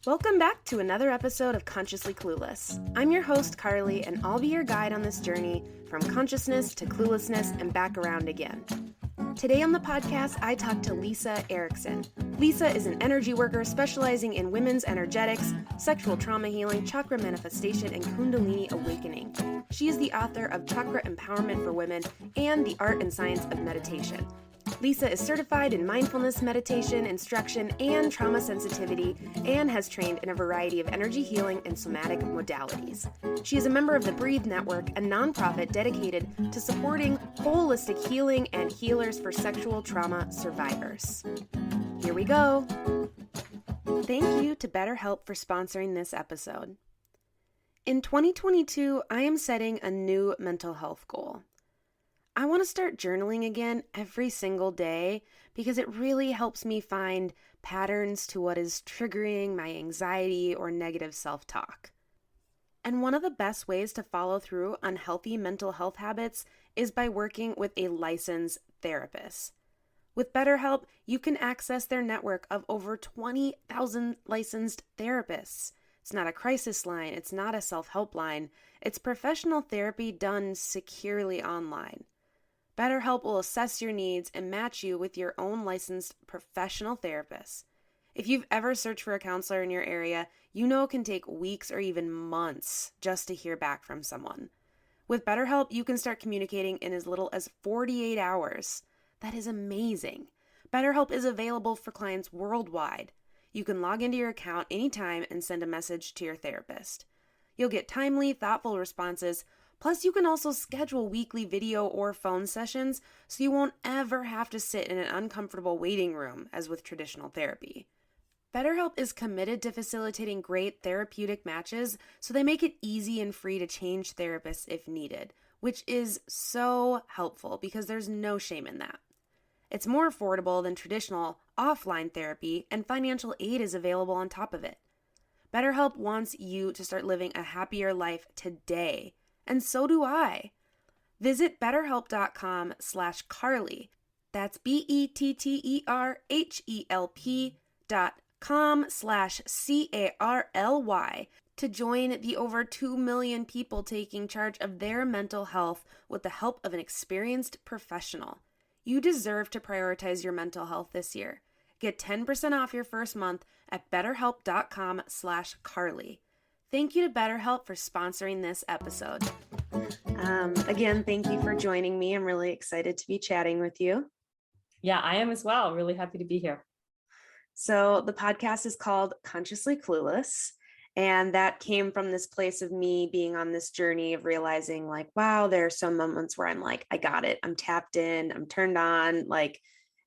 Welcome back to another episode of Consciously Clueless. I'm your host, Carly, and I'll be your guide on this journey from consciousness to cluelessness and back around again. Today on the podcast, I talk to Lisa Erickson. Lisa is an energy worker specializing in women's energetics, sexual trauma healing, chakra manifestation, and Kundalini awakening. She is the author of Chakra Empowerment for Women and The Art and Science of Meditation. Lisa is certified in mindfulness, meditation, instruction, and trauma sensitivity, and has trained in a variety of energy healing and somatic modalities. She is a member of the Breathe Network, a nonprofit dedicated to supporting holistic healing and healers for sexual trauma survivors. Here we go. Thank you to BetterHelp for sponsoring this episode. In 2022, I am setting a new mental health goal. I want to start journaling again every single day because it really helps me find patterns to what is triggering my anxiety or negative self-talk. And one of the best ways to follow through on healthy mental health habits is by working with a licensed therapist. With BetterHelp, you can access their network of over 20,000 licensed therapists. It's not a crisis line, it's not a self-help line, it's professional therapy done securely online. BetterHelp will assess your needs and match you with your own licensed professional therapist. If you've ever searched for a counselor in your area, you know it can take weeks or even months just to hear back from someone. With BetterHelp, you can start communicating in as little as 48 hours. That is amazing. BetterHelp is available for clients worldwide. You can log into your account anytime and send a message to your therapist. You'll get timely, thoughtful responses. Plus, you can also schedule weekly video or phone sessions so you won't ever have to sit in an uncomfortable waiting room as with traditional therapy. BetterHelp is committed to facilitating great therapeutic matches, so they make it easy and free to change therapists if needed, which is so helpful because there's no shame in that. It's more affordable than traditional offline therapy, and financial aid is available on top of it. BetterHelp wants you to start living a happier life today. And so do I. Visit betterhelp.com/Carly. That's BETTERHELP.com/CARLY to join the over 2 million people taking charge of their mental health with the help of an experienced professional. You deserve to prioritize your mental health this year. Get 10% off your first month at betterhelp.com/Carly. Thank you to BetterHelp for sponsoring this episode. Again, thank you for joining me. I'm really excited to be chatting with you. Yeah, I am as well. Really happy to be here. So the podcast is called Consciously Clueless. And that came from this place of me being on this journey of realizing like, wow, there are some moments where I'm like, I got it. I'm tapped in. I'm turned on. Like,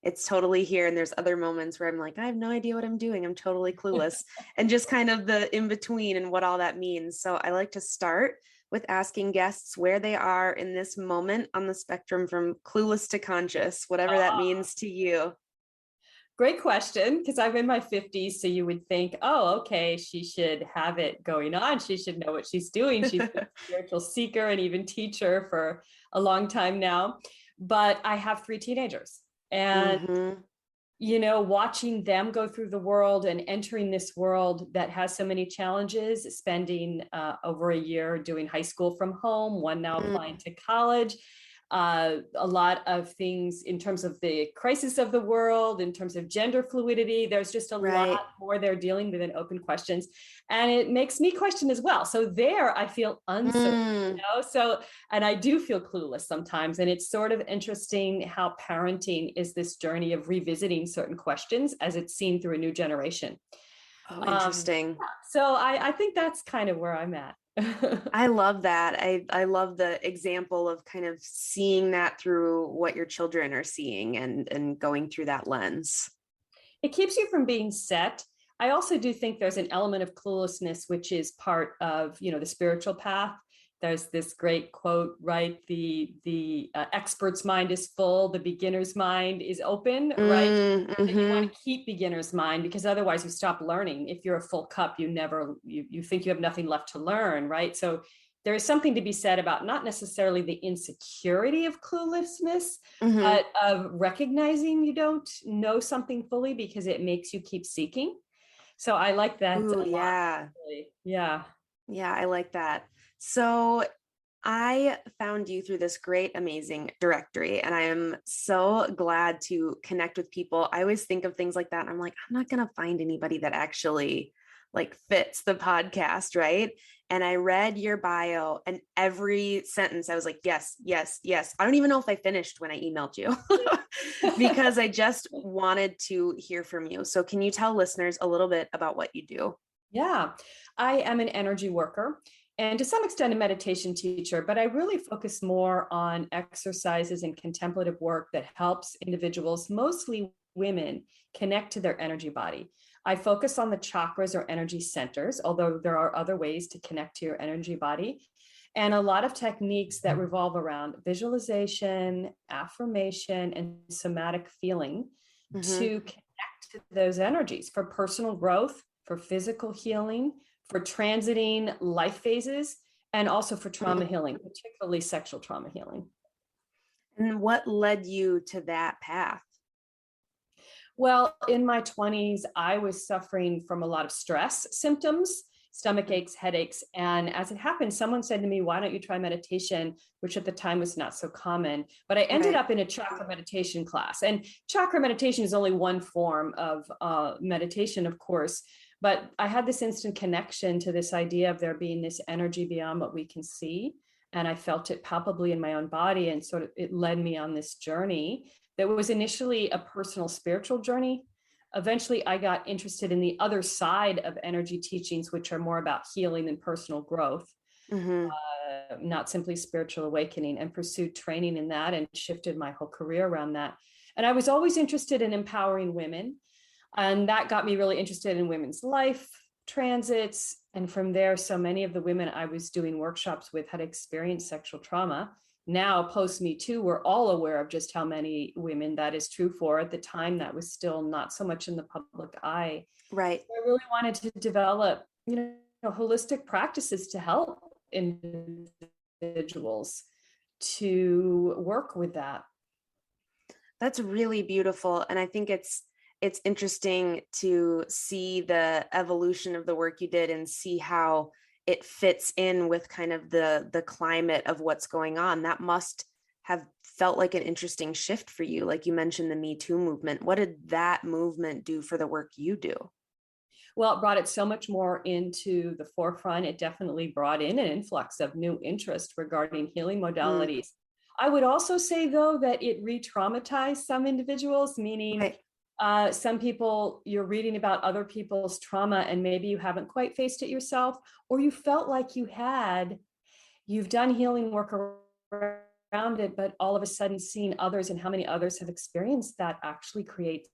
it's totally here. And there's other moments where I'm like, I have no idea what I'm doing. I'm totally clueless. And just kind of the in between and what all that means. So I like to start with asking guests where they are in this moment on the spectrum from clueless to conscious, whatever that means to you. Great question, because I'm in my 50s. So you would think, oh, okay, she should have it going on. She should know what she's doing. She's a spiritual seeker and even teacher for a long time now. But I have 3 teenagers. And, watching them go through the world and entering this world that has so many challenges, spending over a year doing high school from home, one now applying to college, a lot of things in terms of the crisis of the world, in terms of gender fluidity. There's just a lot more they're dealing with in open questions. And it makes me question as well. So there I feel uncertain, and I do feel clueless sometimes. And it's sort of interesting how parenting is this journey of revisiting certain questions as it's seen through a new generation. Oh, interesting. So I think that's kind of where I'm at. I love that. I love the example of kind of seeing that through what your children are seeing and going through that lens. It keeps you from being set. I also do think there's an element of cluelessness, which is part of, the spiritual path. There's this great quote, right? The expert's mind is full, the beginner's mind is open, right? And you want to keep beginner's mind because otherwise you stop learning. If you're a full cup, you think you have nothing left to learn, right? So there is something to be said about not necessarily the insecurity of cluelessness, but of recognizing you don't know something fully because it makes you keep seeking. So I like that a Ooh, lot. yeah. Actually. Yeah. Yeah, I like that. So I found you through this great, amazing directory, and I am so glad to connect with people. I always think of things like that, and I'm like, I'm not going to find anybody that actually like fits the podcast, right? And I read your bio, and every sentence I was like, yes, yes, yes. I don't even know if I finished when I emailed you because I just wanted to hear from you. So can you tell listeners a little bit about what you do? Yeah, I am an energy worker and to some extent a meditation teacher, but I really focus more on exercises and contemplative work that helps individuals, mostly women, connect to their energy body. I focus on the chakras or energy centers, although there are other ways to connect to your energy body, and a lot of techniques that revolve around visualization, affirmation, and somatic feeling Mm-hmm. to connect to those energies for personal growth, for physical healing, for transiting life phases, and also for trauma healing, particularly sexual trauma healing. And what led you to that path? Well, in my 20s, I was suffering from a lot of stress symptoms, stomach aches, headaches. And as it happened, someone said to me, why don't you try meditation, which at the time was not so common. But I ended Right. up in a chakra meditation class. And chakra meditation is only one form of meditation, of course. But I had this instant connection to this idea of there being this energy beyond what we can see. And I felt it palpably in my own body. And sort of it led me on this journey that was initially a personal spiritual journey. Eventually, I got interested in the other side of energy teachings, which are more about healing and personal growth, Mm-hmm. not simply spiritual awakening, and pursued training in that and shifted my whole career around that. And I was always interested in empowering women. And that got me really interested in women's life, transits. And from there, so many of the women I was doing workshops with had experienced sexual trauma. Now, post Me Too, we're all aware of just how many women that is true for. At the time, that was still not so much in the public eye. Right. So I really wanted to develop, holistic practices to help individuals to work with that. That's really beautiful. And I think it's interesting to see the evolution of the work you did and see how it fits in with kind of the climate of what's going on. That must have felt like an interesting shift for you. Like you mentioned the Me Too movement. What did that movement do for the work you do? Well, it brought it so much more into the forefront. It definitely brought in an influx of new interest regarding healing Mm, modalities. I would also say, though, that it re-traumatized some individuals, meaning right. some people, you're reading about other people's trauma and maybe you haven't quite faced it yourself, or you felt like you had. You've done healing work around it, but all of a sudden seeing others and how many others have experienced that actually creates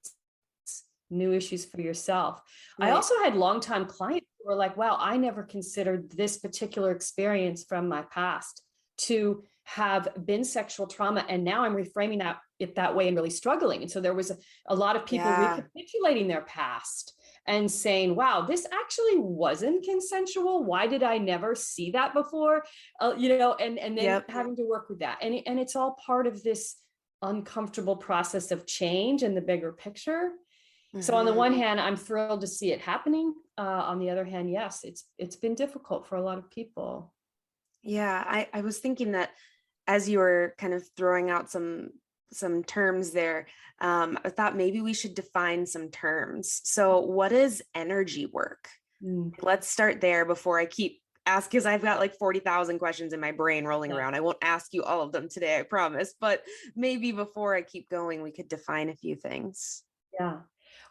new issues for yourself. I Right. also had longtime clients who were like, wow, I never considered this particular experience from my past to have been sexual trauma. And now I'm reframing it that way and really struggling. And so there was a lot of people Yeah. recapitulating their past and saying, wow, this actually wasn't consensual. Why did I never see that before? And then Yep. having to work with that. And it's all part of this uncomfortable process of change and the bigger picture. So on the Mm-hmm. one hand, I'm thrilled to see it happening. On the other hand, yes, it's been difficult for a lot of people. Yeah. I was thinking that as you were kind of throwing out some terms there, I thought maybe we should define some terms. So, what is energy work? Mm, Let's start there before I keep asking, because I've got like 40,000 questions in my brain rolling yeah, around. I won't ask you all of them today, I promise. But maybe before I keep going, we could define a few things. yeah.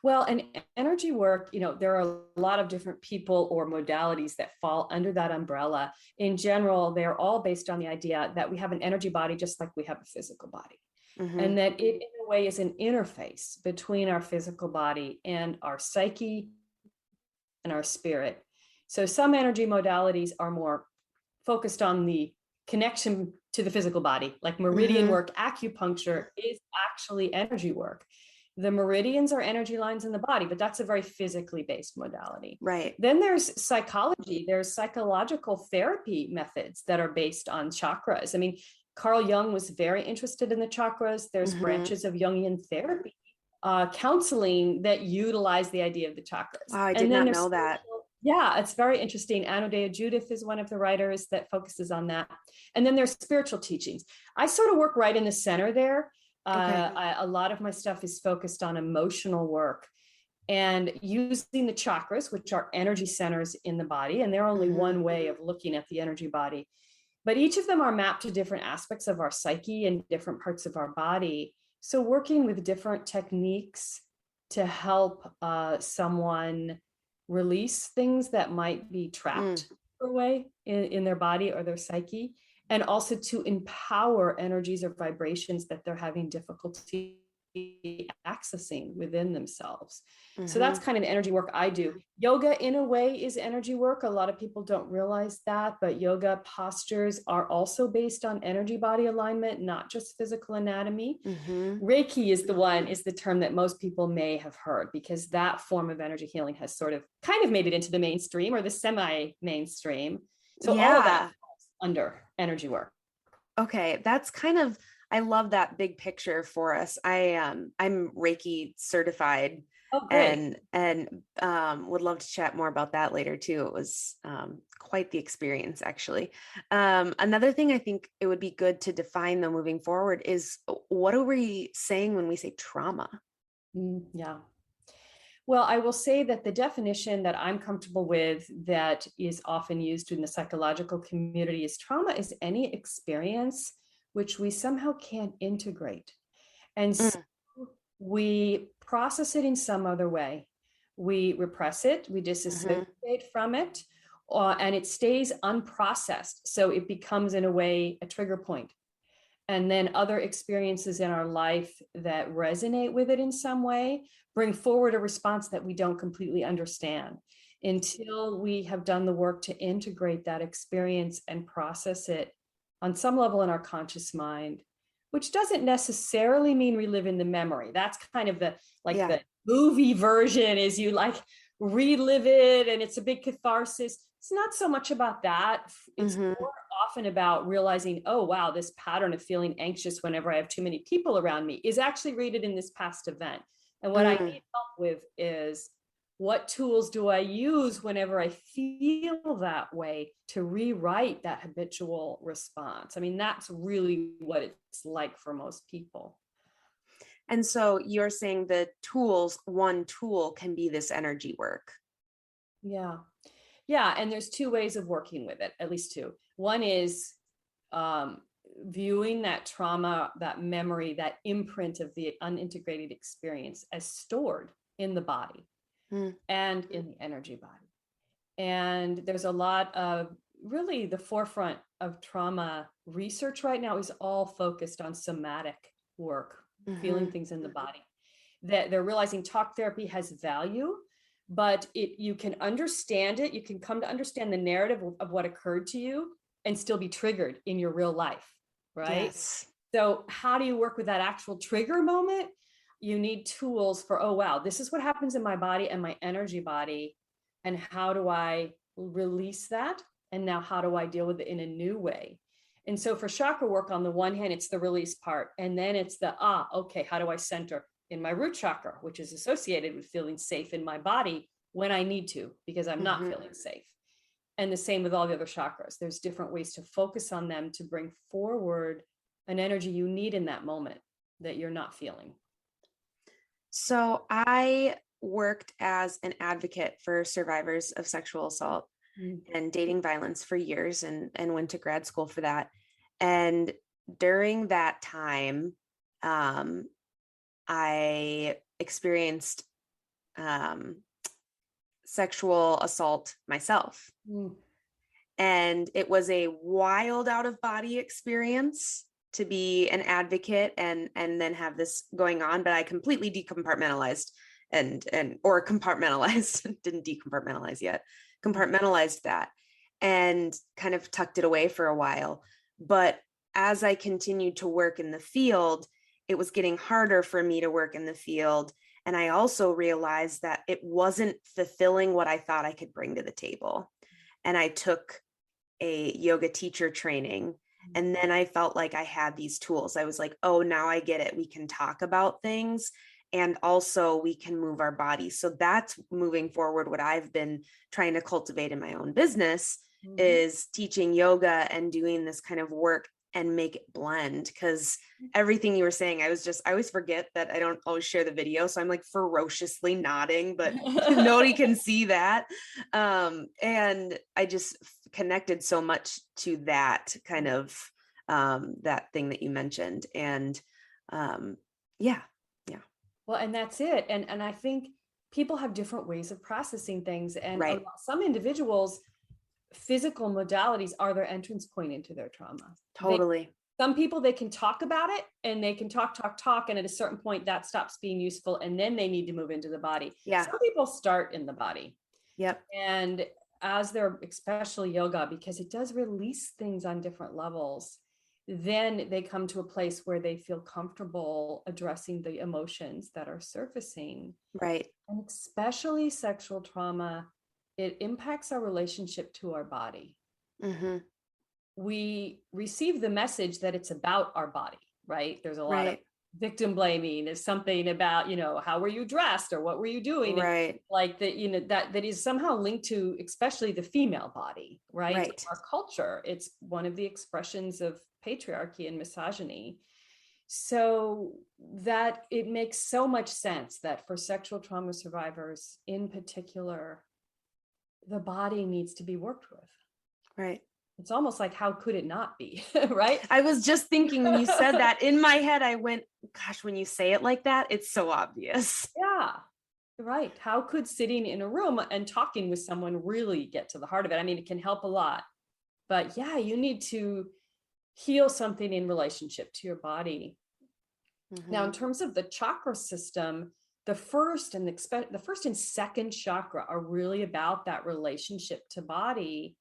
Well, and energy work, there are a lot of different people or modalities that fall under that umbrella. In general, they're all based on the idea that we have an energy body just like we have a physical body. Mm-hmm. And that it, in a way, is an interface between our physical body and our psyche and our spirit. So some energy modalities are more focused on the connection to the physical body, like meridian Mm-hmm. work. Acupuncture is actually energy work. The meridians are energy lines in the body, but that's a very physically based modality. Right. Then there's psychology, there's psychological therapy methods that are based on chakras. I mean, Carl Jung was very interested in the chakras. There's Mm-hmm. branches of Jungian therapy counseling that utilize the idea of the chakras. Wow, I did And then not there's know that. yeah, it's very interesting. Anodea Judith is one of the writers that focuses on that. And then there's spiritual teachings. I sort of work right in the center there. Okay. A lot of my stuff is focused on emotional work and using the chakras, which are energy centers in the body. And they're only one way of looking at the energy body. But each of them are mapped to different aspects of our psyche and different parts of our body. So working with different techniques to help someone release things that might be trapped away in their body or their psyche, and also to empower energies or vibrations that they're having difficulty accessing within themselves. So that's kind of the energy work I do. Yoga, in a way, is energy work. A lot of people don't realize that, but yoga postures are also based on energy body alignment, not just physical anatomy. Reiki is the term that most people may have heard, because that form of energy healing has sort of kind of made it into the mainstream or the semi-mainstream. So all of that falls under energy work. Okay, that's kind of, I love that big picture for us. I'm Reiki certified. Oh, great. And would love to chat more about that later too. It was quite the experience, actually. Another thing I think it would be good to define though moving forward is, what are we saying when we say trauma? Yeah. Well, I will say that the definition that I'm comfortable with, that is often used in the psychological community, is trauma is any experience which we somehow can't integrate. And so we process it in some other way. We repress it, we disassociate from it, and it stays unprocessed. So it becomes, in a way, a trigger point. And then other experiences in our life that resonate with it in some way bring forward a response that we don't completely understand, until we have done the work to integrate that experience and process it on some level in our conscious mind, which doesn't necessarily mean reliving the memory. That's kind of the the movie version, is you like relive it and it's a big catharsis. It's not so much about that. It's more often about realizing, oh, wow, this pattern of feeling anxious whenever I have too many people around me is actually rooted in this past event. And what I need help with is, what tools do I use whenever I feel that way to rewrite that habitual response? I mean, that's really what it's like for most people. And so you're saying the tools, one tool can be this energy work. Yeah. Yeah. And there's two ways of working with it, at least two. One is viewing that trauma, that memory, that imprint of the unintegrated experience as stored in the body and in the energy body. And there's a lot of, really, the forefront of trauma research right now is all focused on somatic work, feeling things in the body. That they're realizing talk therapy has value, but you can understand it. You can come to understand the narrative of what occurred to you and still be triggered in your real life, right? Yes. So how do you work with that actual trigger moment? You need tools for, oh, wow, this is what happens in my body and my energy body. And how do I release that? And now how do I deal with it in a new way? And so for chakra work, on the one hand, it's the release part. And then it's the, okay, how do I center in my root chakra, which is associated with feeling safe in my body when I need to, because I'm not feeling safe. And the same with all the other chakras. There's different ways to focus on them to bring forward an energy you need in that moment that you're not feeling. So I worked as an advocate for survivors of sexual assault and dating violence for years, and went to grad school for that. And during that time, I experienced sexual assault myself. And it was a wild out of body experience to be an advocate and then have this going on, but I completely decompartmentalized or compartmentalized, didn't decompartmentalize yet, compartmentalized that and kind of tucked it away for a while. But as I continued to work in the field, it was getting harder for me to work in the field. And I also realized that it wasn't fulfilling what I thought I could bring to the table. And I took a yoga teacher training. And then I felt like I had these tools. I was like, oh, now I get it. We can talk about things and also we can move our body. So that's moving forward. What I've been trying to cultivate in my own business is teaching yoga and doing this kind of work and make it blend. Because everything you were saying, I always forget that I don't always share the video. So I'm like ferociously nodding, but nobody can see that. And I just connected so much to that kind of, that thing that you mentioned. And yeah. Well, and that's it. And I think people have different ways of processing things. And Right. some individuals, physical modalities are their entrance point into their trauma. Totally. Some people, they can talk about it and they can talk. And at a certain point that stops being useful. And then they need to move into the body. Yeah. Some people start in the body. Yep. And as they're, especially yoga, because it does release things on different levels, then they come to a place where they feel comfortable addressing the emotions that are surfacing. Right. And especially sexual trauma, it impacts our relationship to our body. We receive the message that it's about our body, right? There's a lot of victim blaming. There's something about, how were you dressed or what were you doing? Right. And like that, that is somehow linked to, especially the female body, right? Our culture. It's one of the expressions of patriarchy and misogyny. So that it makes so much sense that for sexual trauma survivors in particular, the body needs to be worked with. Right. It's almost like, how could it not be? Right. I was just thinking when you said that, in my head, I went, gosh, when you say it like that, it's so obvious. Yeah. Right. How could sitting in a room and talking with someone really get to the heart of it? I mean, it can help a lot, but yeah, you need to heal something in relationship to your body. Now, in terms of the chakra system, the first and second chakra are really about that relationship to body.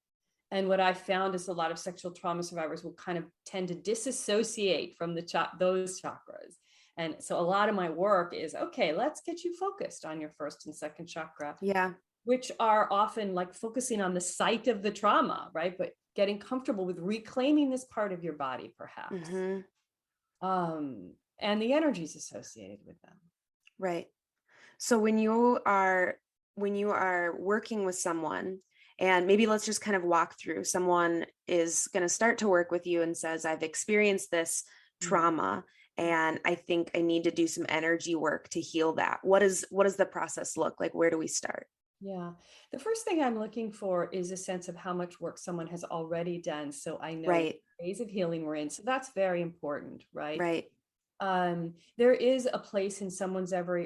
And what I found is a lot of sexual trauma survivors will kind of tend to disassociate from those chakras. And so a lot of my work is, okay, let's get you focused on your first and second chakra. Yeah. Which are often like focusing on the site of the trauma, right? But getting comfortable with reclaiming this part of your body, perhaps. And the energies associated with them. Right. So when you are working with someone, and maybe let's just kind of walk through, someone is going to start to work with you and says, I've experienced this trauma and I think I need to do some energy work to heal that. What does the process look like? Where do we start? Yeah. The first thing I'm looking for is a sense of how much work someone has already done. So I know the phase of healing we're in. So that's very important, right? Right. There is a place in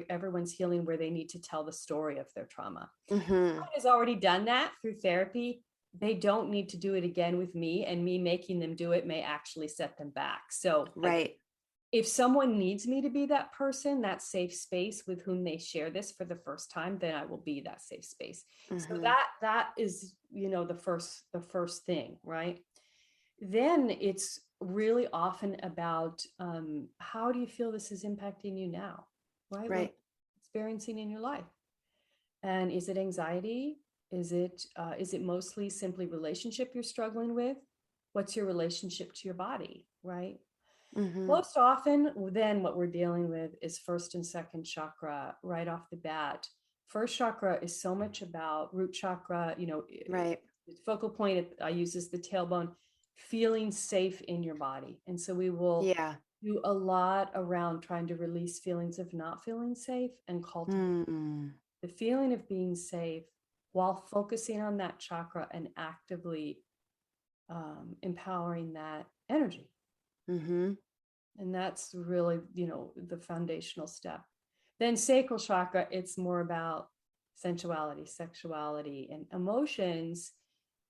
everyone's healing where they need to tell the story of their trauma. Someone has already done that through therapy. They don't need to do it again with me, and me making them do it may actually set them back. So if someone needs me to be that person, that safe space with whom they share this for the first time, then I will be that safe space. So that is, the first thing, right? Then it's really often about how do you feel this is impacting you now, right? What experiencing in your life, and is it anxiety? Is it mostly simply relationship you're struggling with? What's your relationship to your body, right? Most often, then what we're dealing with is first and second chakra right off the bat. First chakra is so much about root chakra, the focal point I use is the tailbone, feeling safe in your body. And so we will do a lot around trying to release feelings of not feeling safe and cultivate the feeling of being safe while focusing on that chakra and actively empowering that energy. And that's really, the foundational step. Then sacral chakra, it's more about sensuality, sexuality, and emotions,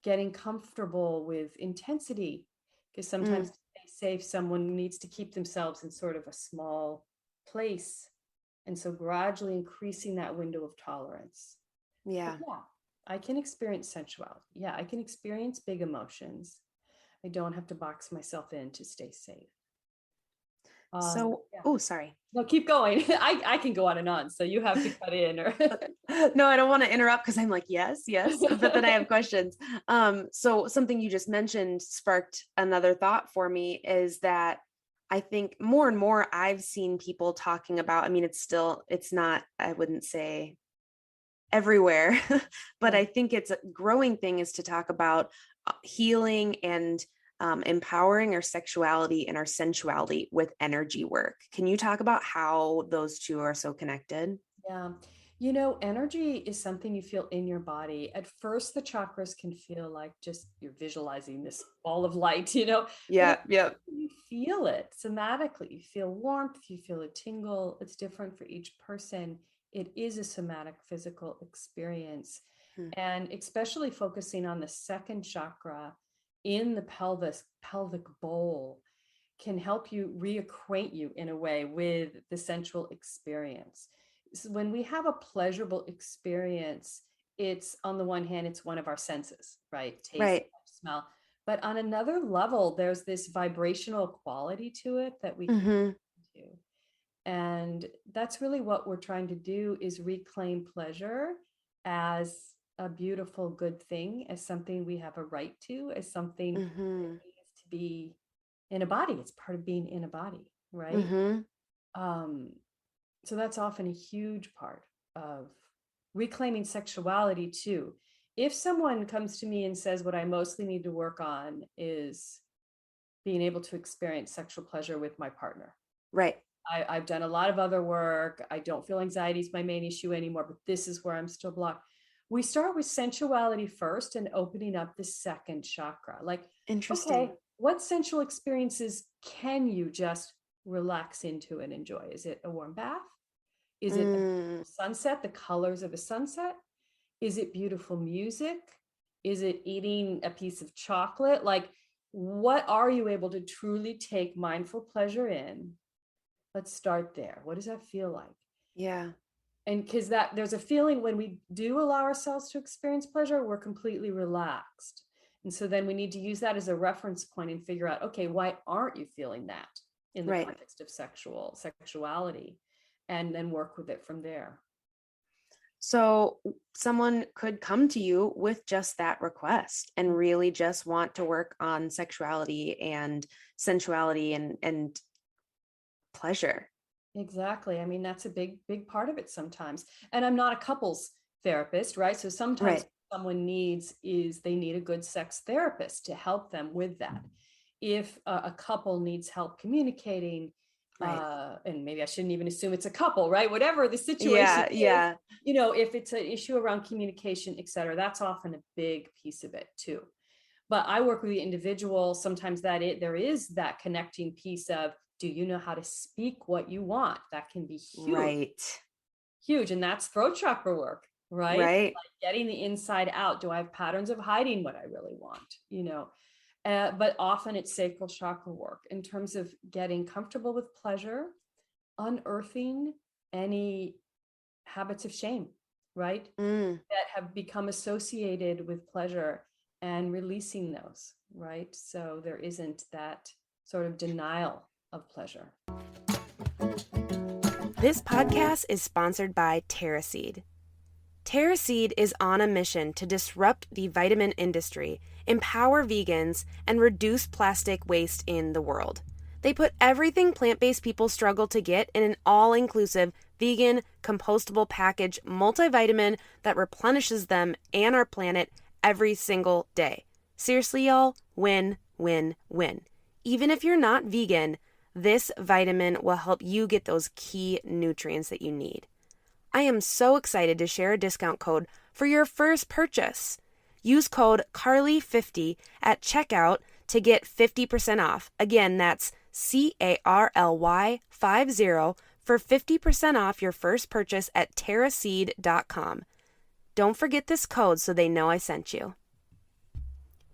getting comfortable with intensity, because sometimes to stay safe, someone needs to keep themselves in sort of a small place. And so gradually increasing that window of tolerance. Yeah, I can experience sensuality. Yeah, I can experience big emotions. I don't have to box myself in to stay safe. Sorry. No, keep going. I can go on and on. So you have to cut in or no, I don't want to interrupt because I'm like, yes, but then I have questions. So something you just mentioned sparked another thought for me, is that I think more and more I've seen people talking about, I mean, it's not, I wouldn't say everywhere, but Yeah. I think it's a growing thing is to talk about healing and empowering our sexuality and our sensuality with energy work. Can you talk about how those two are so connected? Yeah. Energy is something you feel in your body. At first, the chakras can feel like just you're visualizing this ball of light, but Yeah, yeah. you feel it somatically. You feel warmth, you feel a tingle. It's different for each person. It is a somatic physical experience. Hmm. And especially focusing on the second chakra in the pelvic bowl can help you reacquaint you in a way with the sensual experience. So when we have a pleasurable experience, it's on the one hand, it's one of our senses, right? Taste, Right. touch, smell. But on another level, there's this vibrational quality to it that we can Mm-hmm. do. And that's really what we're trying to do is reclaim pleasure as a beautiful, good thing, as something we have a right to, as something that Mm-hmm. needs to be in a body. It's part of being in a body, right? Mm-hmm. Um, so that's often a huge part of reclaiming sexuality too. If someone comes to me and says, what I mostly need to work on is being able to experience sexual pleasure with my partner. Right. I've done a lot of other work. I don't feel anxiety is my main issue anymore, but this is where I'm still blocked. We start with sensuality first and opening up the second chakra. Like, Interesting. okay, what sensual experiences can you just relax into and enjoy? Is it a warm bath? Is it a Mm, sunset, the colors of a sunset? Is it beautiful music? Is it eating a piece of chocolate? Like, what are you able to truly take mindful pleasure in? Let's start there. What does that feel like? yeah. And because that there's a feeling when we do allow ourselves to experience pleasure, we're completely relaxed. And so then we need to use that as a reference point and figure out, okay, why aren't you feeling that in the Right. context of sexuality? And then work with it from there. So someone could come to you with just that request and really just want to work on sexuality and sensuality and pleasure. Exactly. I mean, that's a big part of it sometimes. And I'm not a couples therapist, right? So sometimes Right. someone they need a good sex therapist to help them with that. If a couple needs help communicating, Right. and maybe I shouldn't even assume it's a couple, right? Whatever the situation Yeah. is, Yeah. if it's an issue around communication, et cetera, that's often a big piece of it too. But I work with the individual. Sometimes there is that connecting piece of, do you know how to speak what you want? That can be Right. huge. And that's throat chakra work, right? Right. Like getting the inside out. Do I have patterns of hiding what I really want? But often it's sacral chakra work in terms of getting comfortable with pleasure, unearthing any habits of shame, right? Mm. That have become associated with pleasure and releasing those, right? So there isn't that sort of denial of pleasure. This podcast is sponsored by TerraSeed. TerraSeed is on a mission to disrupt the vitamin industry, empower vegans, and reduce plastic waste in the world. They put everything plant-based people struggle to get in an all-inclusive, vegan, compostable package multivitamin that replenishes them and our planet every single day. Seriously, y'all, win, win, win. Even if you're not vegan, this vitamin will help you get those key nutrients that you need. I am so excited to share a discount code for your first purchase. Use code CARLY50 at checkout to get 50% off. Again, that's CARLY50 for 50% off your first purchase at terraseed.com. Don't forget this code so they know I sent you.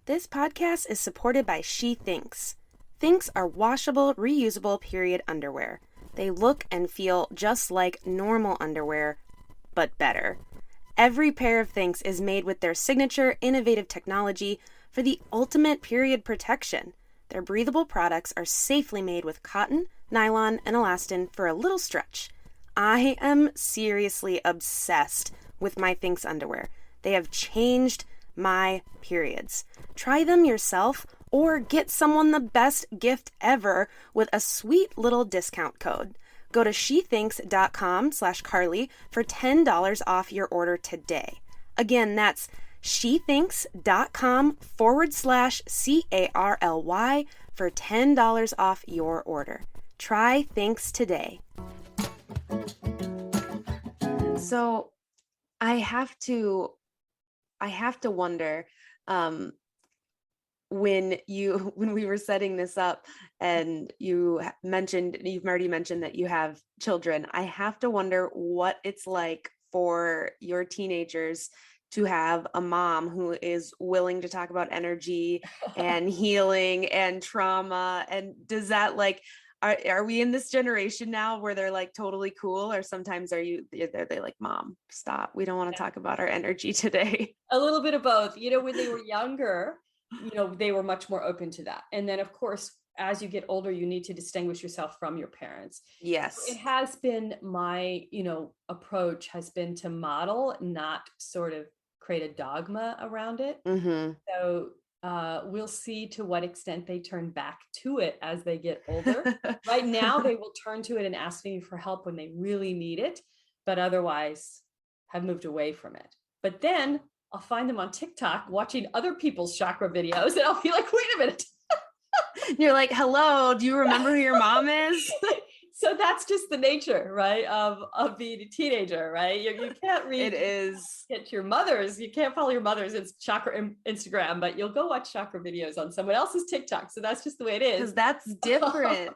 This podcast is supported by showThanks. Thinks are washable, reusable period underwear. They look and feel just like normal underwear, but better. Every pair of Thinks is made with their signature innovative technology for the ultimate period protection. Their breathable products are safely made with cotton, nylon, and elastin for a little stretch. I am seriously obsessed with my Thinks underwear. They have changed my periods. Try them yourself or get someone the best gift ever with a sweet little discount code. Go to shewthanks.com/Carly for $10 off your order today. Again, that's shewthanks.com/CARLY for $10 off your order. Try Thanks today. So I have to wonder, when we were setting this up and you've already mentioned that you have children, I have to wonder what it's like for your teenagers to have a mom who is willing to talk about energy and healing and trauma. And does that are we in this generation now where they're like totally cool, or sometimes are they like, Mom, stop, we don't want to talk about our energy today? A little bit of both. When they were younger, they were much more open to that. And then of course, as you get older, you need to distinguish yourself from your parents. Yes. So it has been my, approach has been to model, not sort of create a dogma around it. Mm-hmm. So we'll see to what extent they turn back to it as they get older. Right now, they will turn to it and ask me for help when they really need it, but otherwise have moved away from it. But then I'll find them on TikTok watching other people's chakra videos, and I'll be like, wait a minute. You're like, hello, do you remember who your mom is? So that's just the nature, right, of being a teenager, right? You can't read. It is. Get your mother's. You can't follow your mother's chakra Instagram, but you'll go watch chakra videos on someone else's TikTok. So that's just the way it is. Because that's different.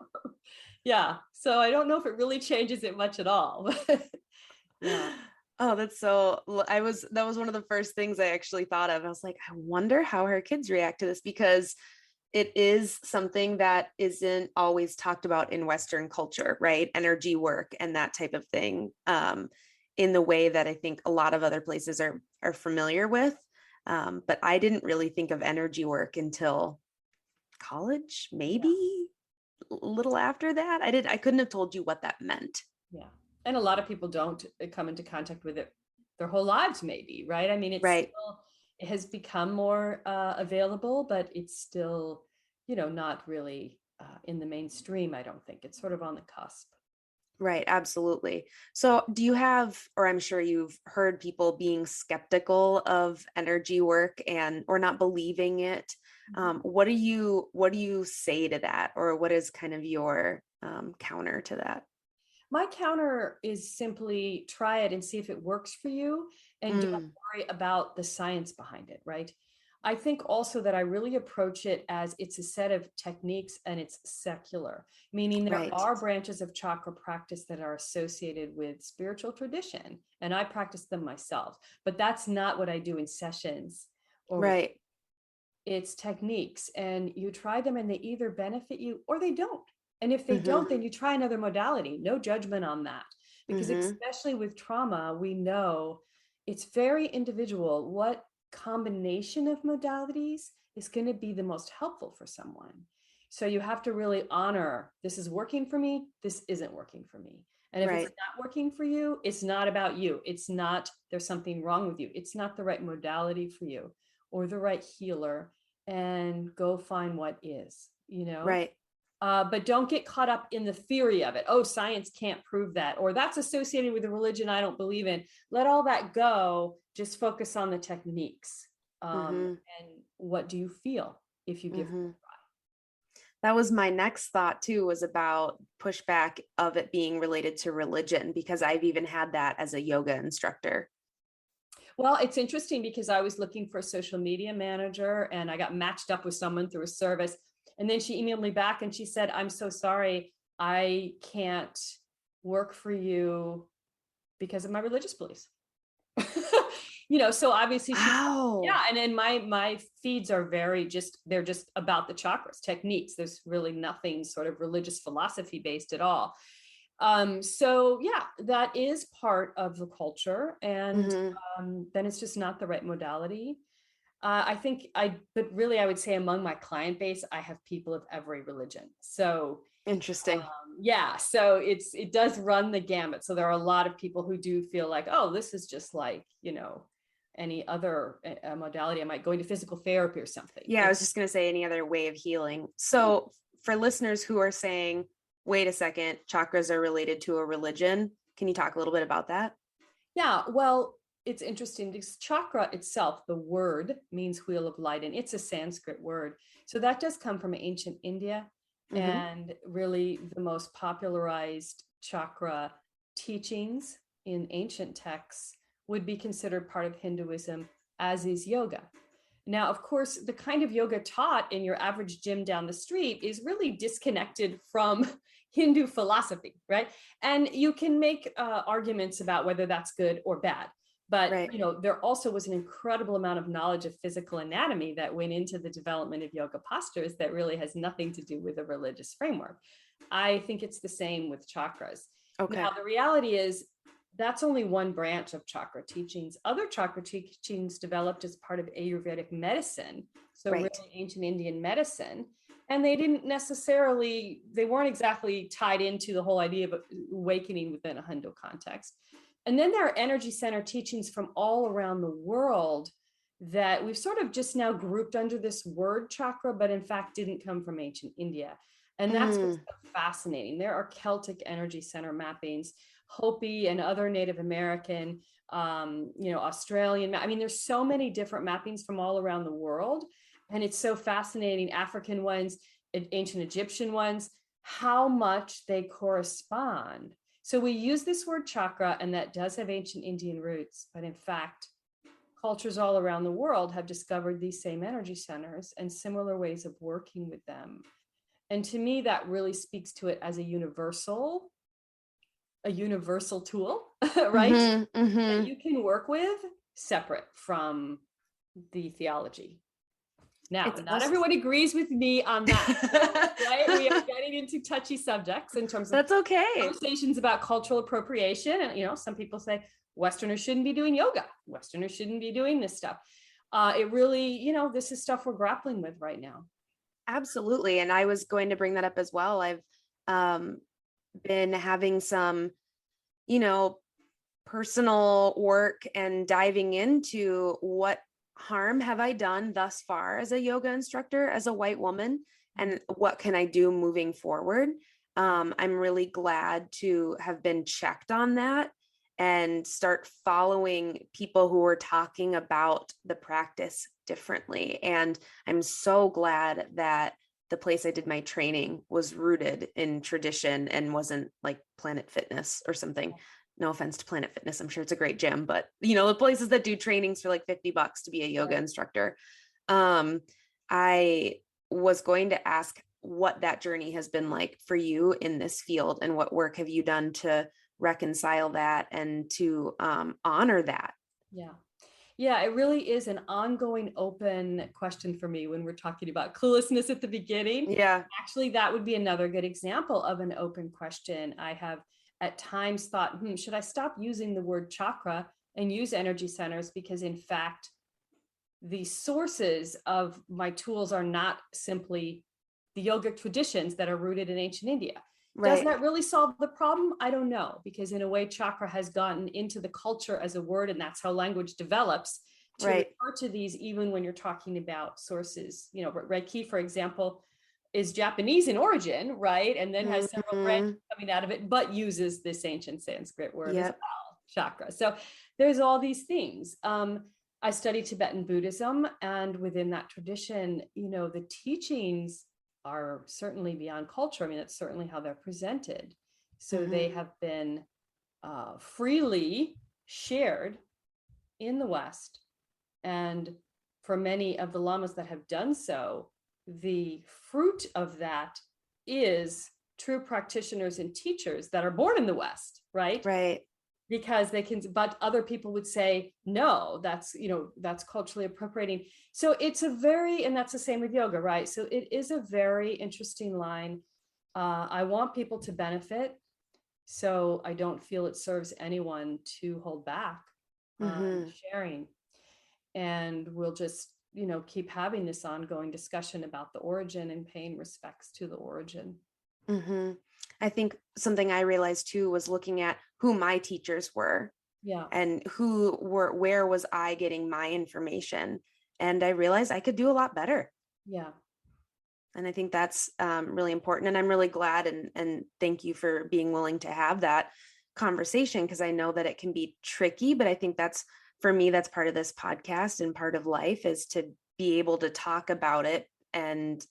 Yeah. So I don't know if it really changes it much at all. Yeah. Oh, that was one of the first things I actually thought of. I was like, I wonder how her kids react to this, because it is something that isn't always talked about in Western culture, right? Energy work and that type of thing, in the way that I think a lot of other places are familiar with. But I didn't really think of energy work until college, maybe a little after that. I couldn't have told you what that meant. Yeah. And a lot of people don't come into contact with it their whole lives, maybe, right? I mean, right. It has become more available, but it's still, not really in the mainstream, I don't think. It's sort of on the cusp. Right, absolutely. So do you have, or I'm sure you've heard people being skeptical of energy work or not believing it. What do you say to that? Or what is kind of your counter to that? My counter is simply try it and see if it works for you, and don't worry about the science behind it, right? I think also that I really approach it as it's a set of techniques and it's secular, meaning there are branches of chakra practice that are associated with spiritual tradition, and I practice them myself, but that's not what I do in sessions. Right. It's techniques, and you try them and they either benefit you or they don't. And if they don't, then you try another modality. No judgment on that. Because especially with trauma, we know it's very individual what combination of modalities is going to be the most helpful for someone. So you have to really honor, this is working for me, this isn't working for me. And if it's not working for you, it's not about you. It's not, there's something wrong with you. It's not the right modality for you or the right healer, and go find what is, Right. But don't get caught up in the theory of it. Oh, science can't prove that, or that's associated with a religion I don't believe in. Let all that go. Just focus on the techniques. And what do you feel if you give it a try? That was my next thought too, was about pushback of it being related to religion, because I've even had that as a yoga instructor. Well, it's interesting because I was looking for a social media manager and I got matched up with someone through a service. And then she emailed me back and she said, I'm so sorry, I can't work for you because of my religious beliefs. So obviously, and then my feeds are they're just about the chakras, techniques. There's really nothing sort of religious philosophy based at all. So yeah, that is part of the culture. And then it's just not the right modality. But really, I would say among my client base, I have people of every religion. So interesting. So it does run the gamut. So there are a lot of people who do feel like, oh, this is just like, any other modality. I might go into physical therapy or something. Yeah, I was just going to say any other way of healing. So for listeners who are saying, wait a second, chakras are related to a religion, can you talk a little bit about that? Yeah, well, it's interesting because chakra itself, the word means wheel of light, and it's a Sanskrit word. So that does come from ancient India. And really the most popularized chakra teachings in ancient texts would be considered part of Hinduism, as is yoga. Now, of course, the kind of yoga taught in your average gym down the street is really disconnected from Hindu philosophy, right? And you can make arguments about whether that's good or bad. But Right. there also was an incredible amount of knowledge of physical anatomy that went into the development of yoga postures that really has nothing to do with a religious framework. I think it's the same with chakras. Okay. Now, the reality is that's only one branch of chakra teachings. Other chakra teachings developed as part of Ayurvedic medicine, so Right. really ancient Indian medicine. And they weren't exactly tied into the whole idea of awakening within a Hindu context. And then there are energy center teachings from all around the world that we've sort of just now grouped under this word chakra, but in fact didn't come from ancient India. And that's what's so fascinating. There are Celtic energy center mappings, Hopi and other Native American, Australian. I mean, there's so many different mappings from all around the world. And it's so fascinating. African ones, ancient Egyptian ones, how much they correspond. So we use this word chakra, and that does have ancient Indian roots, but in fact, cultures all around the world have discovered these same energy centers and similar ways of working with them. And to me, that really speaks to it as a universal tool, right? That you can work with separate from the theology. Now, not everyone agrees with me on that, right? We are getting into touchy subjects in terms of That's okay. Conversations about cultural appropriation. And, some people say Westerners shouldn't be doing yoga. Westerners shouldn't be doing this stuff. It really, this is stuff we're grappling with right now. Absolutely. And I was going to bring that up as well. I've been having some, personal work and diving into what harm have I done thus far as a yoga instructor, as a white woman, and what can I do moving forward? I'm really glad to have been checked on that and start following people who are talking about the practice differently. And I'm so glad that the place I did my training was rooted in tradition and wasn't like Planet Fitness or something. No offense to Planet Fitness. I'm sure it's a great gym, but the places that do trainings for like $50 to be a yoga instructor. I was going to ask what that journey has been like for you in this field, and what work have you done to reconcile that and to honor that? Yeah, it really is an ongoing open question for me when we're talking about cluelessness at the beginning. Yeah. Actually, that would be another good example of an open question. I have at times thought, should I stop using the word chakra and use energy centers? Because in fact, the sources of my tools are not simply the yogic traditions that are rooted in ancient India. Right. Does that really solve the problem? I don't know, because in a way, chakra has gotten into the culture as a word, and that's how language develops to refer to these, even when you're talking about sources. Reiki, for example, is Japanese in origin, right? And then has several branches coming out of it, but uses this ancient Sanskrit word as well, chakra. So there's all these things. I study Tibetan Buddhism, and within that tradition, the teachings are certainly beyond culture. I mean, that's certainly how they're presented. So they have been freely shared in the West. And for many of the lamas that have done so, the fruit of that is true practitioners and teachers that are born in the West, right? Right. Because they can, but other people would say, no, that's culturally appropriating. So and that's the same with yoga, right? So it is a very interesting line. I want people to benefit. So I don't feel it serves anyone to hold back on sharing. And we'll just, keep having this ongoing discussion about the origin and paying respects to the origin. I think something I realized too was looking at who my teachers were Yeah. and where was I getting my information? And I realized I could do a lot better. Yeah. And I think that's really important. And I'm really glad and thank you for being willing to have that conversation, because I know that it can be tricky, but I think that's, for me, that's part of this podcast and part of life, is to be able to talk about it and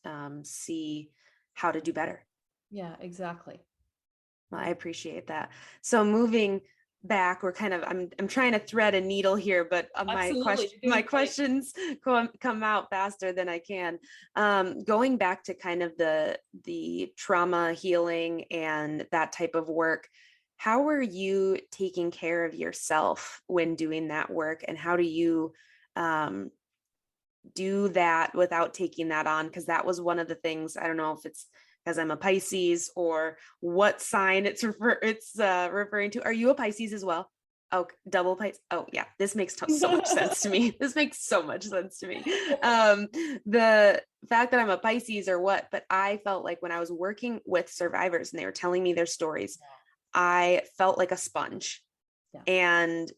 see how to do better. Yeah, exactly. Well, I appreciate that. So moving back, I'm trying to thread a needle here, but Absolutely. You're my doing great. questions come out faster than I can. Going back to kind of the trauma healing and that type of work, how are you taking care of yourself when doing that work, and how do you do that without taking that on? Because that was one of the things, I don't know if it's because I'm a Pisces or what sign it's referring to. Are you a Pisces as well? Oh, double Pisces. Oh yeah, this makes so much sense to me. This makes so much sense to me. The fact that I'm a Pisces or what, but I felt like when I was working with survivors and they were telling me their stories, I felt like a sponge. Yeah. And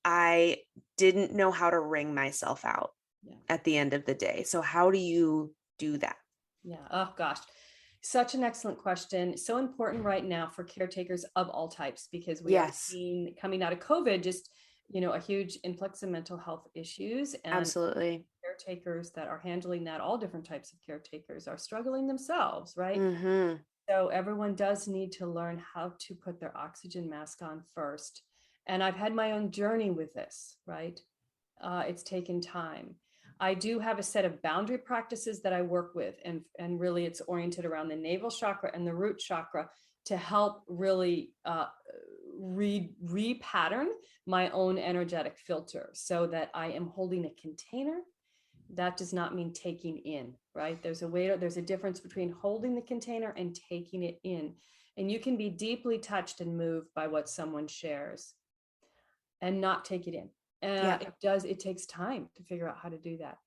I didn't know how to wring myself out at the end of the day. So how do you do that? Yeah. Oh gosh. Such an excellent question. So important right now for caretakers of all types, because we are seeing, coming out of COVID, just, a huge influx of mental health issues, and absolutely caretakers that are handling that, all different types of caretakers, are struggling themselves, right? Mm-hmm. So everyone does need to learn how to put their oxygen mask on first. And I've had my own journey with this, right? It's taken time. I do have a set of boundary practices that I work with, and really it's oriented around the navel chakra and the root chakra to help really repattern my own energetic filter, so that I am holding a container. That does not mean taking in, right? There's a difference between holding the container and taking it in. And you can be deeply touched and moved by what someone shares and not take it in. It takes time to figure out how to do that.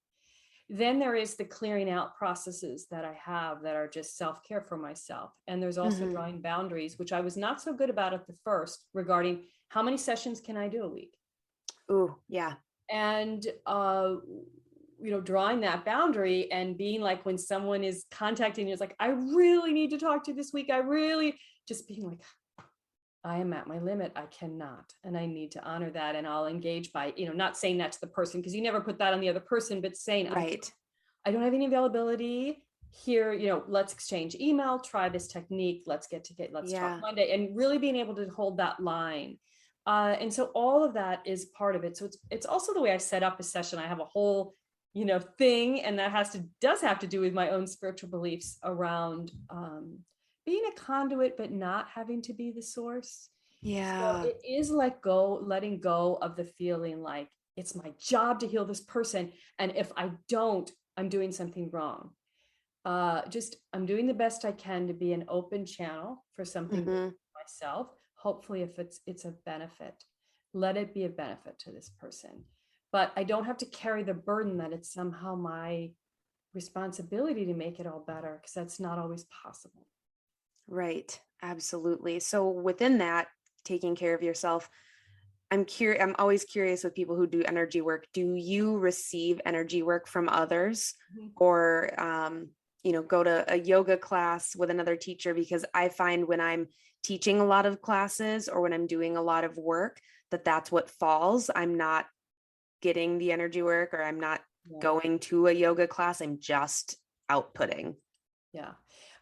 Then there is the clearing out processes that I have that are just self-care for myself. And there's also drawing boundaries, which I was not so good about at the first, regarding how many sessions can I do a week? Oh, yeah. And, drawing that boundary and being like, when someone is contacting you, it's like, I really need to talk to you this week. Just being like, I am at my limit. I cannot, and I need to honor that. And I'll engage by, not saying that to the person, because you never put that on the other person, but saying, right, I don't have any availability here. Let's exchange email, try this technique. Let's talk Monday, and really being able to hold that line. And so all of that is part of it. So it's also the way I set up a session. I have a whole, thing, and that does have to do with my own spiritual beliefs around, being a conduit, but not having to be the source. Yeah. So it is letting go of the feeling like it's my job to heal this person, and if I don't, I'm doing something wrong. I'm doing the best I can to be an open channel for something for myself. Hopefully, if it's a benefit, let it be a benefit to this person. But I don't have to carry the burden that it's somehow my responsibility to make it all better, because that's not always possible. Right. Absolutely. So within that, taking care of yourself, I'm always curious with people who do energy work. Do you receive energy work from others, or, go to a yoga class with another teacher? Because I find when I'm teaching a lot of classes or when I'm doing a lot of work, that's what falls. I'm not getting the energy work, or I'm not going to a yoga class. I'm just outputting. Yeah.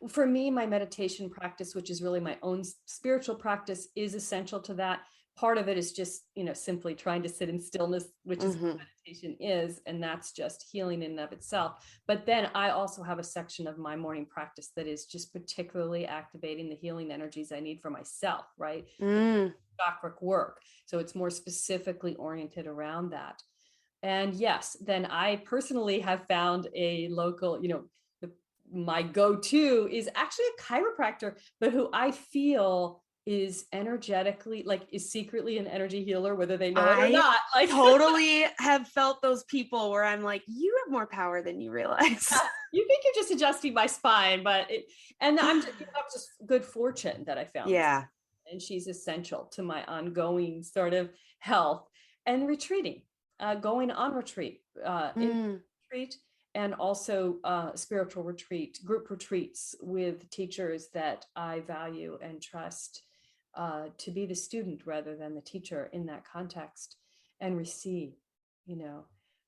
For me, my meditation practice, which is really my own spiritual practice, is essential to that. Part of it is just, simply trying to sit in stillness, which is what meditation is. And that's just healing in and of itself. But then I also have a section of my morning practice that is just particularly activating the healing energies I need for myself, right? Chakric work. So it's more specifically oriented around that. And yes, then I personally have found a local, my go-to is actually a chiropractor, but who I feel is energetically, is secretly an energy healer, whether they know it or not. Totally have felt those people where I'm like, you have more power than you realize. You think you're just adjusting my spine, I'm just good fortune that I found. Yeah. and she's essential to my ongoing sort of health. And retreating, going on retreat, in retreat, and also spiritual retreat, group retreats with teachers that I value and trust, to be the student rather than the teacher in that context, and receive, you know.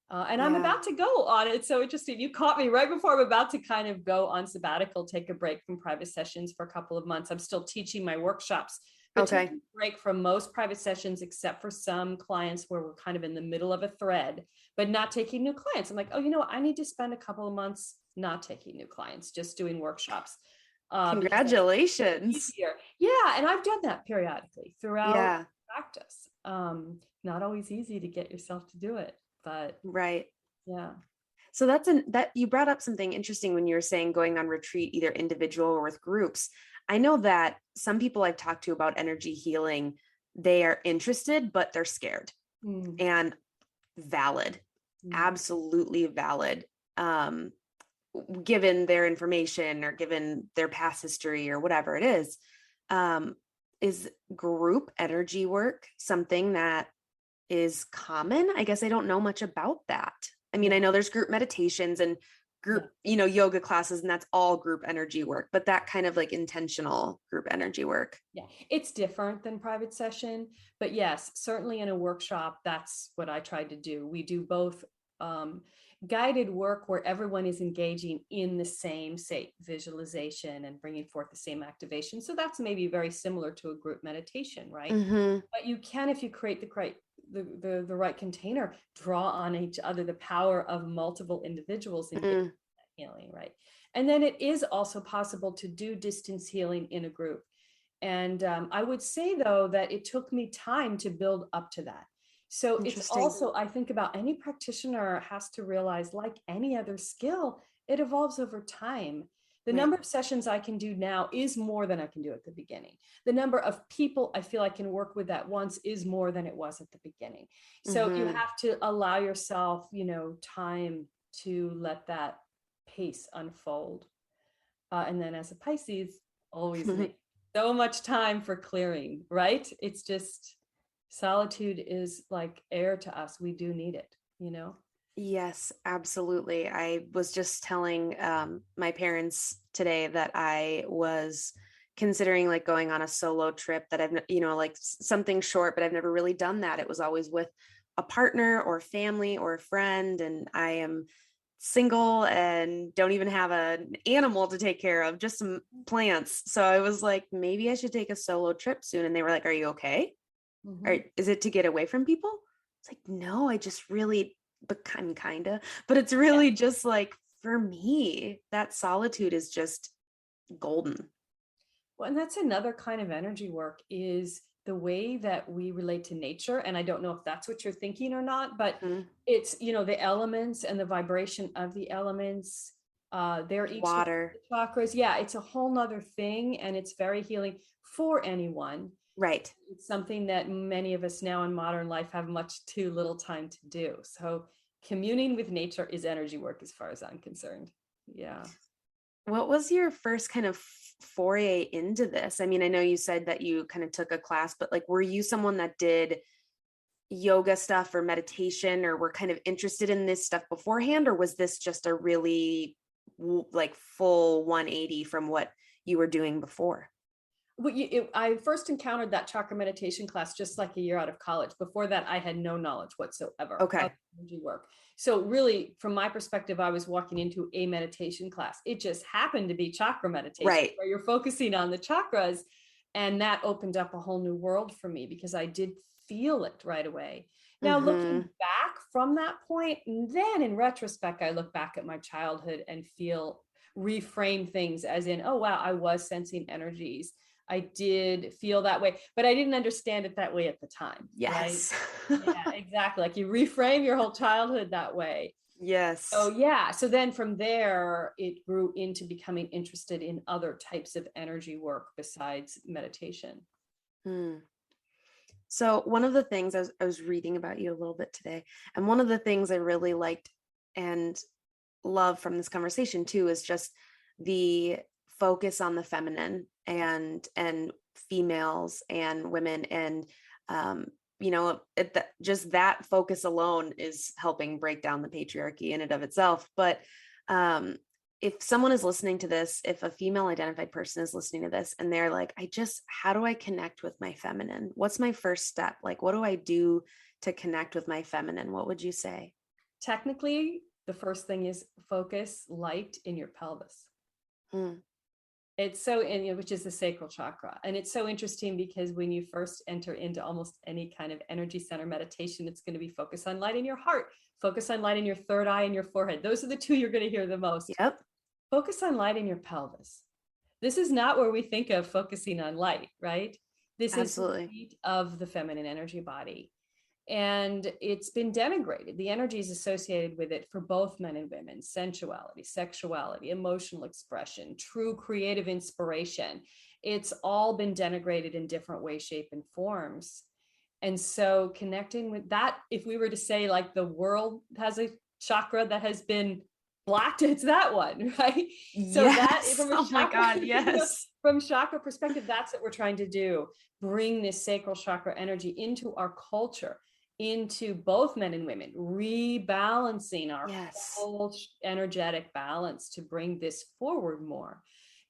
And I'm about to go on it. So interesting. You caught me right before I'm about to kind of go on sabbatical, take a break from private sessions for a couple of months. I'm still teaching my workshops, but taking a break from most private sessions, except for some clients where we're kind of in the middle of a thread, but not taking new clients. I'm like, oh, you know what? I need to spend a couple of months not taking new clients, just doing workshops. Congratulations. Yeah. And I've done that periodically throughout practice. Not always easy to get yourself to do it, but yeah. So that you brought up something interesting when you were saying going on retreat, either individual or with groups. I know that some people I've talked to about energy healing, they are interested, but they're scared. And valid, absolutely valid. Given their information or given their past history or whatever it is group energy work something that is common? I guess I don't know much about that. I mean, I know there's group meditations and group, yoga classes, and that's all group energy work, but that kind of like intentional group energy work. Yeah, it's different than private session, but yes, certainly in a workshop, that's what I tried to do. We do both guided work where everyone is engaging in the same, say, visualization and bringing forth the same activation. So that's maybe very similar to a group meditation, right? But you can, if you create the right container, draw on each other, the power of multiple individuals in healing, right? And then it is also possible to do distance healing in a group. And I would say, though, that it took me time to build up to that. So it's also, I think about any practitioner has to realize, like any other skill, it evolves over time. The number of sessions I can do now is more than I can do at the beginning. The number of people I feel I can work with at once is more than it was at the beginning. So you have to allow yourself, time to let that pace unfold. And then as a Pisces, always make so much time for clearing, right? It's just, solitude is like air to us. We do need it, Yes, absolutely. I was just telling my parents today that I was considering like going on a solo trip that I've, like something short, but I've never really done that. It was always with a partner or family or a friend. And I am single and don't even have an animal to take care of, just some plants. So I was like, maybe I should take a solo trip soon. And they were like, are you okay? Or is it to get away from people? It's like, no, I just really, but I'm kind of, but it's really just like, for me, that solitude is just golden. Well, and that's another kind of energy work, is the way that we relate to nature. And I don't know if that's what you're thinking or not, but it's, the elements and the vibration of the elements. They're each water chakras. Yeah, it's a whole nother thing. And it's very healing for anyone. Right. It's something that many of us now in modern life have much too little time to do. So communing with nature is energy work as far as I'm concerned. Yeah. What was your first kind of foray into this? I mean, I know you said that you kind of took a class, but like, were you someone that did yoga stuff or meditation, or were kind of interested in this stuff beforehand? Or was this just a really like full 180 from what you were doing before? I first encountered that chakra meditation class just like a year out of college. Before that, I had no knowledge whatsoever of energy work. So really, from my perspective, I was walking into a meditation class. It just happened to be chakra meditation, where you're focusing on the chakras. And that opened up a whole new world for me, because I did feel it right away. Now, looking back from that point, and then in retrospect, I look back at my childhood and reframe things as in, oh, wow, I was sensing energies. I did feel that way, but I didn't understand it that way at the time. Yes. Right? Yeah, exactly. Like you reframe your whole childhood that way. Yes. Oh yeah. So then from there, it grew into becoming interested in other types of energy work besides meditation. So one of the things I was reading about you a little bit today, and one of the things I really liked and love from this conversation too, is just the focus on the feminine and females and women, and just that focus alone is helping break down the patriarchy in and of itself. But if someone is listening to this, if a female identified person is listening to this and they're like, how do I connect with my feminine? What's my first step? Like, what do I do to connect with my feminine? What would you say? Technically, the first thing is focus light in your pelvis. It's which is the sacral chakra. And it's so interesting because when you first enter into almost any kind of energy center meditation, it's going to be focus on light in your heart, focus on light in your third eye and your forehead. Those are the two you're going to hear the most. Yep. Focus on light in your pelvis. This is not where we think of focusing on light, right? This Absolutely. is the seat of the feminine energy body. And it's been denigrated. The energies associated with it for both men and women: sensuality, sexuality, emotional expression, true creative inspiration. It's all been denigrated in different ways, shape, and forms. And so connecting with that, if we were to say like the world has a chakra that has been blocked, it's that one, right? So yes. that from a oh chakra, my God, yes. From chakra perspective, that's what we're trying to do. Bring this sacral chakra energy into our culture, into both men and women, rebalancing our whole energetic balance to bring this forward more.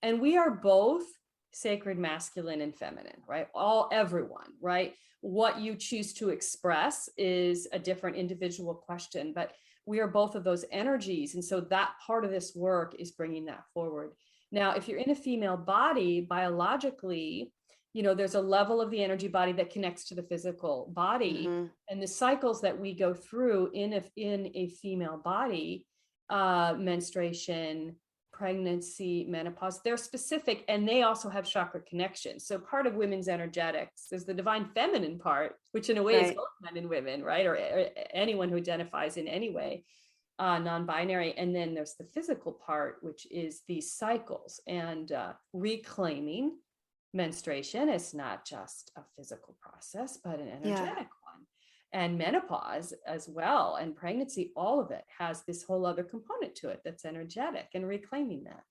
And we are both sacred masculine and feminine, right? Everyone, right? What you choose to express is a different individual question, but we are both of those energies. And so that part of this work is bringing that forward. Now, if you're in a female body, biologically, there's a level of the energy body that connects to the physical body, and the cycles that we go through in a female body, menstruation, pregnancy, menopause, they're specific, and they also have chakra connections. So part of women's energetics is the divine feminine part, which in a way is both men and women, right? Or anyone who identifies in any way, non-binary. And then there's the physical part, which is these cycles and reclaiming menstruation is not just a physical process, but an energetic one. And menopause as well, and pregnancy, all of it has this whole other component to it that's energetic, and reclaiming that.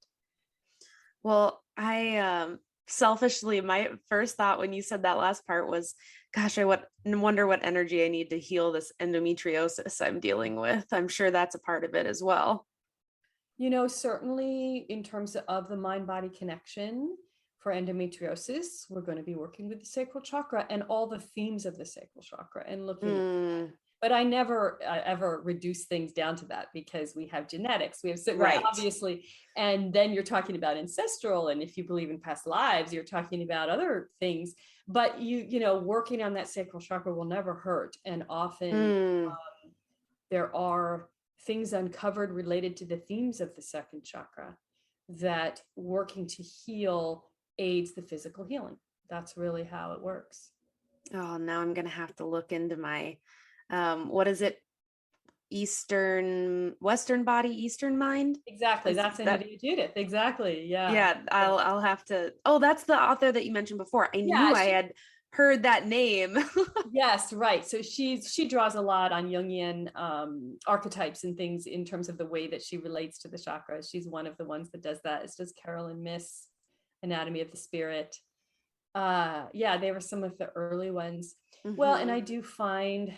Well, I selfishly, my first thought when you said that last part was, gosh, wonder what energy I need to heal this endometriosis I'm dealing with. I'm sure that's a part of it as well. Certainly in terms of the mind-body connection for endometriosis, we're going to be working with the sacral chakra and all the themes of the sacral chakra and looking at that. But I never ever reduce things down to that, because we have genetics, we have obviously, and then you're talking about ancestral, and if you believe in past lives, you're talking about other things. But working on that sacral chakra will never hurt, and often there are things uncovered related to the themes of the second chakra that working to heal aids the physical healing. That's really how it works. Oh, now I'm going to have to look into my, what is it? Western body, Eastern mind. Exactly. That's Anita Judith. Exactly. Yeah. Yeah. I'll have to, that's the author that you mentioned before. I knew I had heard that name. Yes. Right. So she draws a lot on Jungian archetypes and things in terms of the way that she relates to the chakras. She's one of the ones that does that. As does Carolyn Miss, Anatomy of the Spirit. They were some of the early ones. Well, and I do find,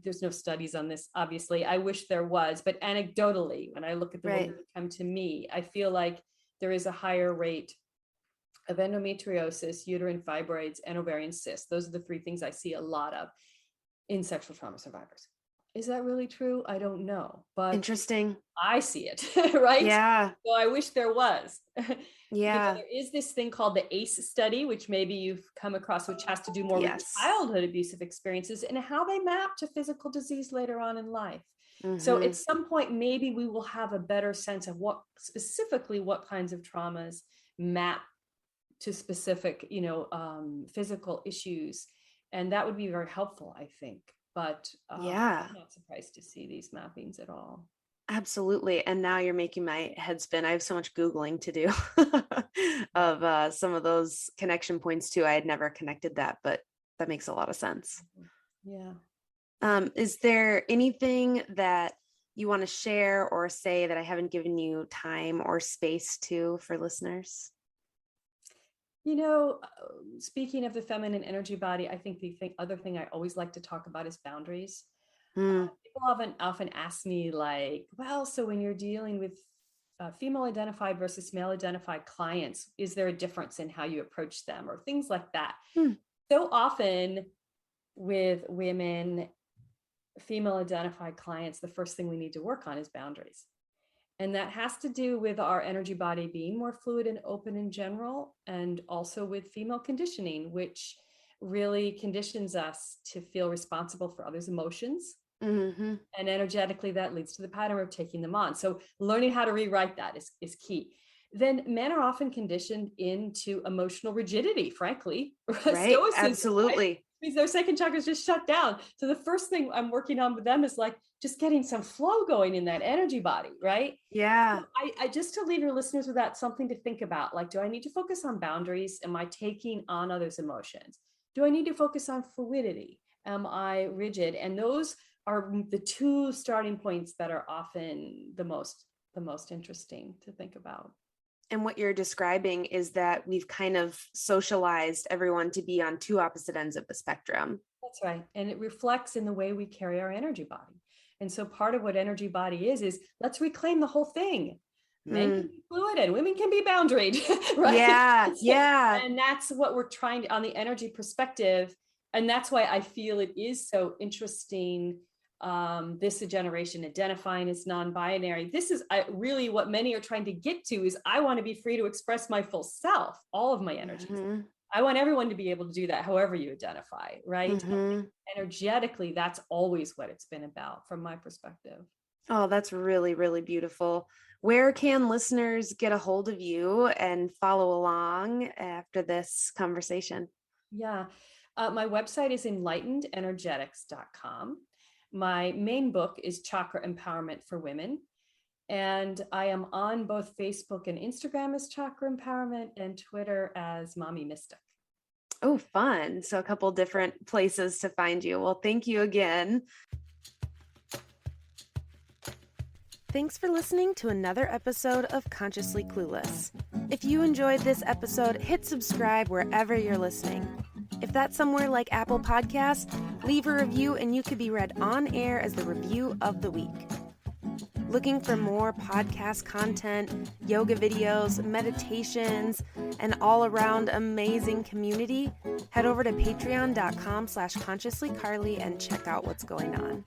there's no studies on this, obviously. I wish there was, but anecdotally, when I look at the women who come to me, I feel like there is a higher rate of endometriosis, uterine fibroids, and ovarian cysts. Those are the three things I see a lot of in sexual trauma survivors. Is that really true? I don't know, but interesting. I see it, right? Yeah. So I wish there was. Yeah. There is this thing called the ACE study, which maybe you've come across, which has to do more with childhood abusive experiences and how they map to physical disease later on in life. So at some point, maybe we will have a better sense of what kinds of traumas map to specific, physical issues. And that would be very helpful, I think. But I'm not surprised to see these mappings at all. Absolutely. And now you're making my head spin. I have so much Googling to do of some of those connection points too. I had never connected that, but that makes a lot of sense. Yeah. Is there anything that you want to share or say that I haven't given you time or space to for listeners? Speaking of the feminine energy body, I think other thing I always like to talk about is boundaries. Mm. People often ask me like, well, so when you're dealing with female identified versus male identified clients, is there a difference in how you approach them or things like that? Mm. So often with women, female identified clients, the first thing we need to work on is boundaries. And that has to do with our energy body being more fluid and open in general, and also with female conditioning, which really conditions us to feel responsible for others' emotions. Mm-hmm. And energetically, that leads to the pattern of taking them on. So learning how to rewrite that is key. Then men are often conditioned into emotional rigidity, frankly. Right. Stoicism, Absolutely. right? Means their second chakra is just shut down. So the first thing I'm working on with them is like just getting some flow going in that energy body, right? Yeah. So I just to leave your listeners with that, something to think about. Like, do I need to focus on boundaries? Am I taking on others' emotions? Do I need to focus on fluidity? Am I rigid? And those are the two starting points that are often the most interesting to think about. And what you're describing is that we've kind of socialized everyone to be on two opposite ends of the spectrum. That's right. And it reflects in the way we carry our energy body. And so part of what energy body is let's reclaim the whole thing. Men can be fluid and women can be boundaried, right? Yeah. Yeah. And that's what we're trying to, on the energy perspective. And that's why I feel it is so interesting. This generation identifying as non-binary. This is really what many are trying to get to is I want to be free to express my full self, all of my energies. Mm-hmm. I want everyone to be able to do that, however you identify, right? Mm-hmm. Energetically, that's always what it's been about from my perspective. Oh, that's really, really beautiful. Where can listeners get a hold of you and follow along after this conversation? Yeah. My website is enlightenedenergetics.com. My main book is Chakra Empowerment for Women. And I am on both Facebook and Instagram as Chakra Empowerment and Twitter as Mommy Mystic. Oh, fun. So a couple different places to find you. Well, thank you again. Thanks for listening to another episode of Consciously Clueless. If you enjoyed this episode, hit subscribe wherever you're listening. If that's somewhere like Apple Podcasts, leave a review and you could be read on air as the review of the week. Looking for more podcast content, yoga videos, meditations, and all-around amazing community? Head over to patreon.com/consciouslycarly and check out what's going on.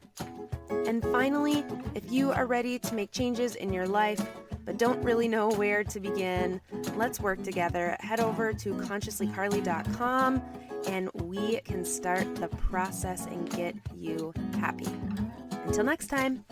And finally, if you are ready to make changes in your life, but don't really know where to begin, let's work together. Head over to consciouslycarly.com and we can start the process and get you happy. Until next time.